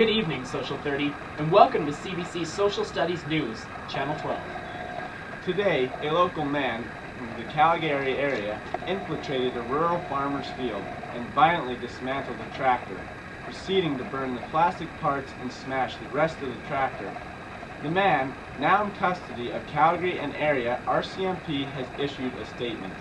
Good evening, Social 30, and welcome to CBC Social Studies News, Channel 12. Today, a local man from the Calgary area infiltrated a rural farmer's field and violently dismantled a tractor, proceeding to burn the plastic parts and smash the rest of the tractor. The man, now in custody of Calgary and area, RCMP has issued a statement.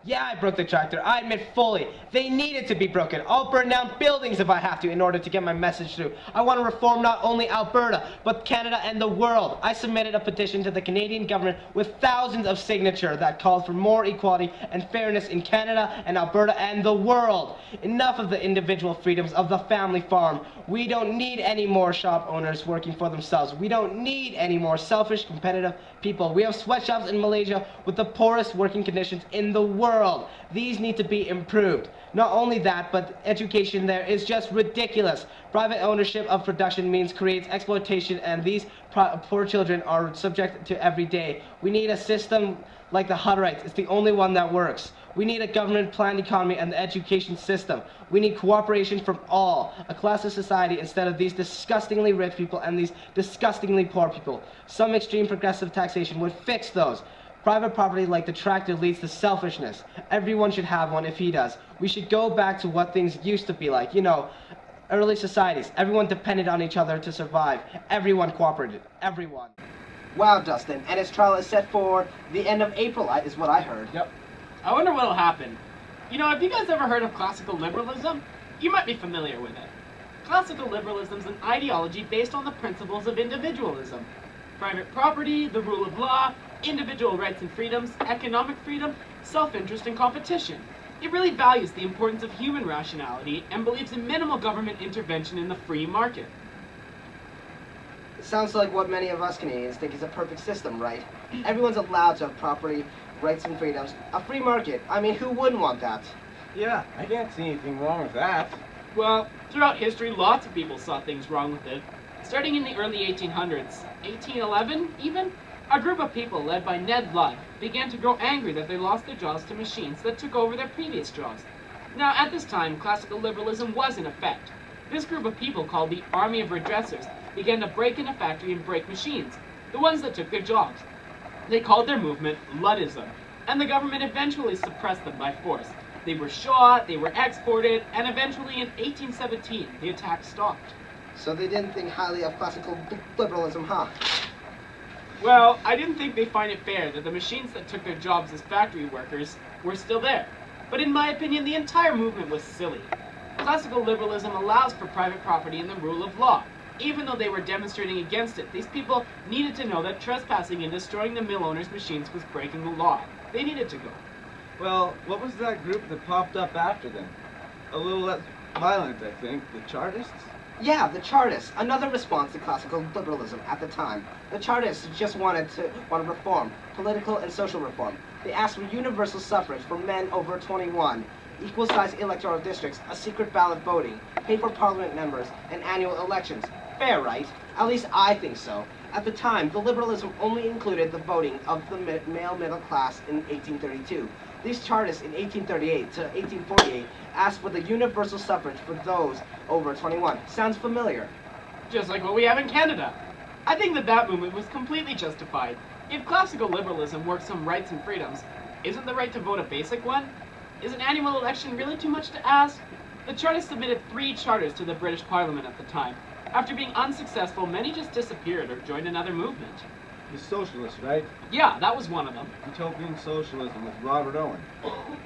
Yeah, I broke the tractor. I admit fully. They needed to be broken. I'll burn down buildings if I have to in order to get my message through. I want to reform not only Alberta, but Canada and the world. I submitted a petition to the Canadian government with thousands of signatures that called for more equality and fairness in Canada and Alberta and the world. Enough of the individual freedoms of the family farm. We don't need any more shop owners working for themselves. We don't need any more selfish, competitive people. We have sweatshops in Malaysia with the poorest working conditions in the world. These need to be improved. Not only that, but education there is just ridiculous. Private ownership of production means creates exploitation, and these poor children are subject to every day. We need a system like the Hutterites. It's the only one that works. We need a government-planned economy and the education system. We need cooperation from all, a class of society instead of these disgustingly rich people and these disgustingly poor people. Some extreme progressive taxation would fix those. Private property like the tractor leads to selfishness. Everyone should have one if he does. We should go back to what things used to be like. You know, early societies. Everyone depended on each other to survive. Everyone cooperated. Everyone. Wow, Dustin. And his trial is set for the end of April, is what I heard. Yep. I wonder what'll happen. You know, have you guys ever heard of classical liberalism? You might be familiar with it. Classical liberalism is an ideology based on the principles of individualism. Private property, the rule of law, individual rights and freedoms, economic freedom, self-interest, and competition. It really values the importance of human rationality and believes in minimal government intervention in the free market. It sounds like what many of us Canadians think is a perfect system, right? Everyone's allowed to have property, rights and freedoms. A free market. I mean, who wouldn't want that? Yeah, I can't see anything wrong with that. Well, throughout history, lots of people saw things wrong with it. Starting in the early 1800s, 1811 even, a group of people led by Ned Ludd began to grow angry that they lost their jobs to machines that took over their previous jobs. Now, at this time, classical liberalism was in effect. This group of people, called the Army of Redressers, began to break in a factory and break machines, the ones that took their jobs. They called their movement Luddism, and the government eventually suppressed them by force. They were shot, they were exported, and eventually in 1817, the attack stopped. So they didn't think highly of classical liberalism, huh? Well, I didn't think they find it fair that the machines that took their jobs as factory workers were still there. But in my opinion, the entire movement was silly. Classical liberalism allows for private property and the rule of law. Even though they were demonstrating against it, these people needed to know that trespassing and destroying the mill owners' machines was breaking the law. They needed to go. Well, what was that group that popped up after them? A little less violent, I think. The Chartists? Yeah, the Chartists. Another response to classical liberalism at the time. The Chartists just wanted reform, political and social reform. They asked for universal suffrage for men over 21, equal-sized electoral districts, a secret ballot voting, pay for parliament members, and annual elections. Fair, right? At least I think so. At the time, the liberalism only included the voting of the male middle class in 1832. These Chartists in 1838 to 1848 asked for the universal suffrage for those over 21. Sounds familiar? Just like what we have in Canada. I think that movement was completely justified. If classical liberalism works on rights and freedoms, isn't the right to vote a basic one? Is an annual election really too much to ask? The Chartists submitted 3 charters to the British Parliament at the time. After being unsuccessful, many just disappeared or joined another movement. The Socialists, right? Yeah, that was one of them. Utopian socialism with Robert Owen.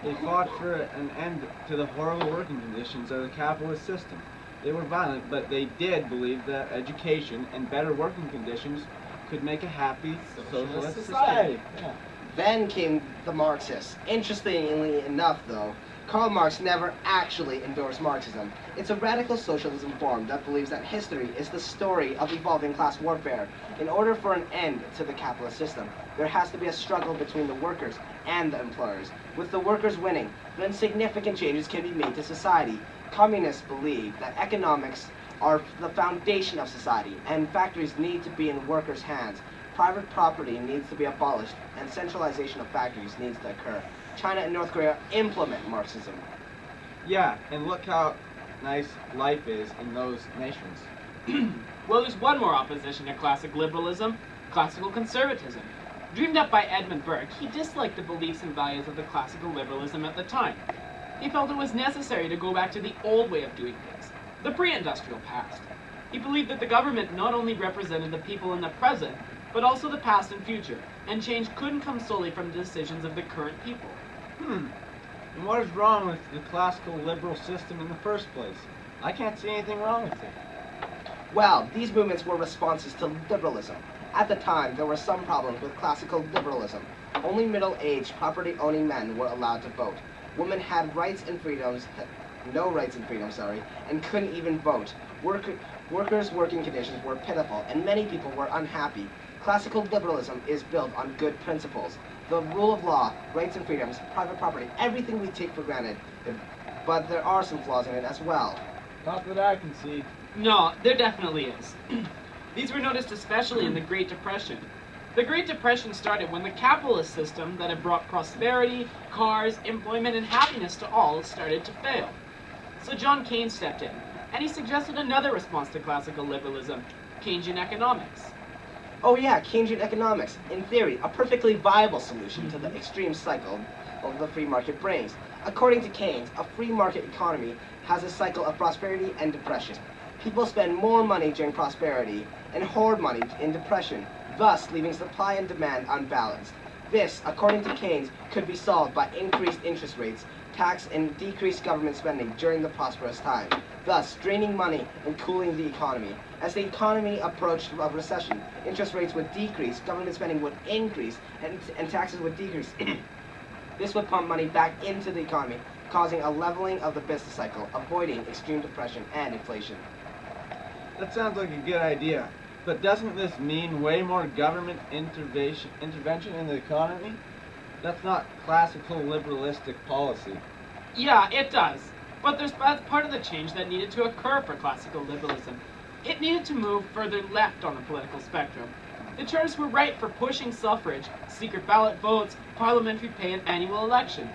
They fought for an end to the horrible working conditions of the capitalist system. They were violent, but they did believe that education and better working conditions could make a happy socialist society. Yeah. Then came the Marxists. Interestingly enough, though, Karl Marx never actually endorsed Marxism. It's a radical socialism form that believes that history is the story of evolving class warfare. In order for an end to the capitalist system, there has to be a struggle between the workers and the employers. With the workers winning, then significant changes can be made to society. Communists believe that economics are the foundation of society, and factories need to be in workers' hands. Private property needs to be abolished, and centralization of factories needs to occur. China and North Korea implement Marxism. Yeah, and look how nice life is in those nations. Well, there's one more opposition to classic liberalism, classical conservatism. Dreamed up by Edmund Burke, he disliked the beliefs and values of the classical liberalism at the time. He felt it was necessary to go back to the old way of doing things, the pre-industrial past. He believed that the government not only represented the people in the present, but also the past and future, and change couldn't come solely from the decisions of the current people. And what is wrong with the classical liberal system in the first place? I can't see anything wrong with it. Well, these movements were responses to liberalism. At the time, there were some problems with classical liberalism. Only middle-aged, property-owning men were allowed to vote. Women had rights and freedoms, no rights and freedoms, and couldn't even vote. Workers' working conditions were pitiful, and many people were unhappy. Classical liberalism is built on good principles. The rule of law, rights and freedoms, private property, everything we take for granted. But there are some flaws in it as well. Not that I can see. No, there definitely is. These were noticed especially in the Great Depression. The Great Depression started when the capitalist system that had brought prosperity, cars, employment, and happiness to all started to fail. So John Keynes stepped in, and he suggested another response to classical liberalism, Keynesian economics. Oh yeah, Keynesian economics. In theory, a perfectly viable solution to the extreme cycle of the free market brings. According to Keynes, a free market economy has a cycle of prosperity and depression. People spend more money during prosperity and hoard money in depression, thus leaving supply and demand unbalanced. This, according to Keynes, could be solved by increased interest rates, tax and decreased government spending during the prosperous time, thus draining money and cooling the economy. As the economy approached a recession, interest rates would decrease, government spending would increase, and taxes would decrease. This would pump money back into the economy, causing a leveling of the business cycle, avoiding extreme depression and inflation. That sounds like a good idea. But doesn't this mean way more government intervention in the economy? That's not classical liberalistic policy. Yeah, it does. But that's part of the change that needed to occur for classical liberalism. It needed to move further left on the political spectrum. The Chartists were right for pushing suffrage, secret ballot votes, parliamentary pay, and annual election.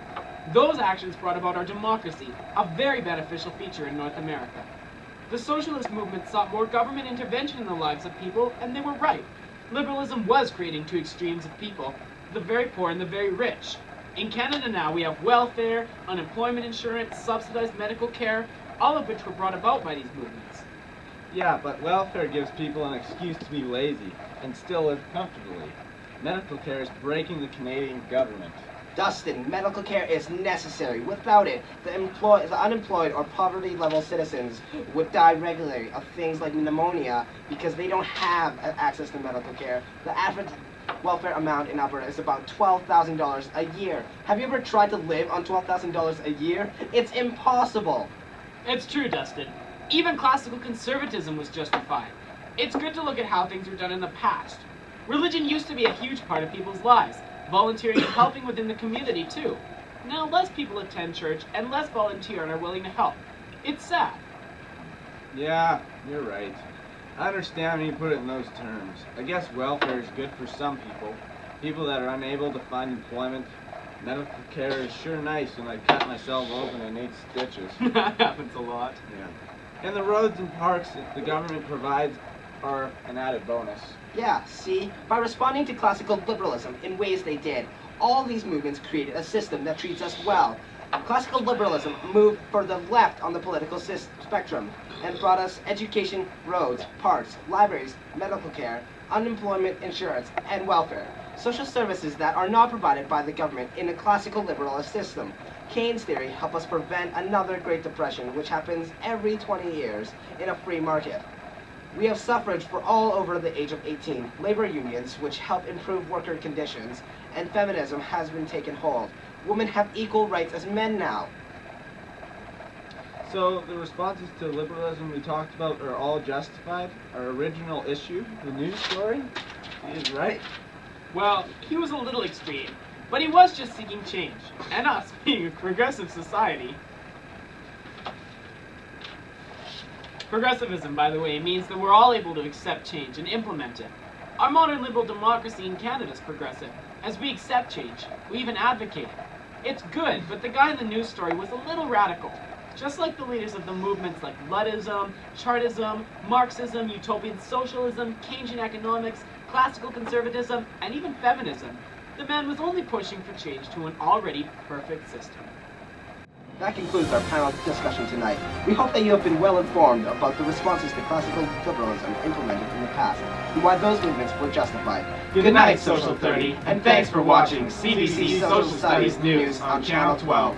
Those actions brought about our democracy, a very beneficial feature in North America. The socialist movement sought more government intervention in the lives of people, and they were right. Liberalism was creating two extremes of people, the very poor and the very rich. In Canada now, we have welfare, unemployment insurance, subsidized medical care, all of which were brought about by these movements. Yeah, but welfare gives people an excuse to be lazy and still live comfortably. Medical care is breaking the Canadian government. Dustin, medical care is necessary. Without it, the unemployed or poverty-level citizens would die regularly of things like pneumonia because they don't have access to medical care. The average welfare amount in Alberta is about $12,000 a year. Have you ever tried to live on $12,000 a year? It's impossible. It's true, Dustin. Even classical conservatism was justified. It's good to look at how things were done in the past. Religion used to be a huge part of people's lives. Volunteering and helping within the community, too. Now less people attend church and less volunteer and are willing to help. It's sad. Yeah, you're right. I understand when you put it in those terms. I guess welfare is good for some people. People that are unable to find employment. Medical care is sure nice when I cut myself open and need stitches. That happens a lot. Yeah. And the roads and parks that the government provides are an added bonus. Yeah, see? By responding to classical liberalism in ways they did, all these movements created a system that treats us well. Classical liberalism moved further left on the political spectrum and brought us education, roads, parks, libraries, medical care, unemployment insurance, and welfare. Social services that are not provided by the government in a classical liberalist system. Keynes' theory helped us prevent another Great Depression, which happens every 20 years in a free market. We have suffrage for all over the age of 18, labor unions which help improve worker conditions, and feminism has been taken hold. Women have equal rights as men now. So the responses to liberalism we talked about are all justified? Our original issue, the news story, he is right. Well, he was a little extreme, but he was just seeking change, and us being a progressive society. Progressivism, by the way, means that we're all able to accept change and implement it. Our modern liberal democracy in Canada is progressive. As we accept change, we even advocate it. It's good, but the guy in the news story was a little radical. Just like the leaders of the movements like Luddism, Chartism, Marxism, utopian socialism, Keynesian economics, classical conservatism, and even feminism, the man was only pushing for change to an already perfect system. That concludes our panel discussion tonight. We hope that you have been well informed about the responses to classical liberalism implemented in the past, and why those movements were justified. Good night, Social 30, and thanks for watching CBC Social Studies News on Channel 12.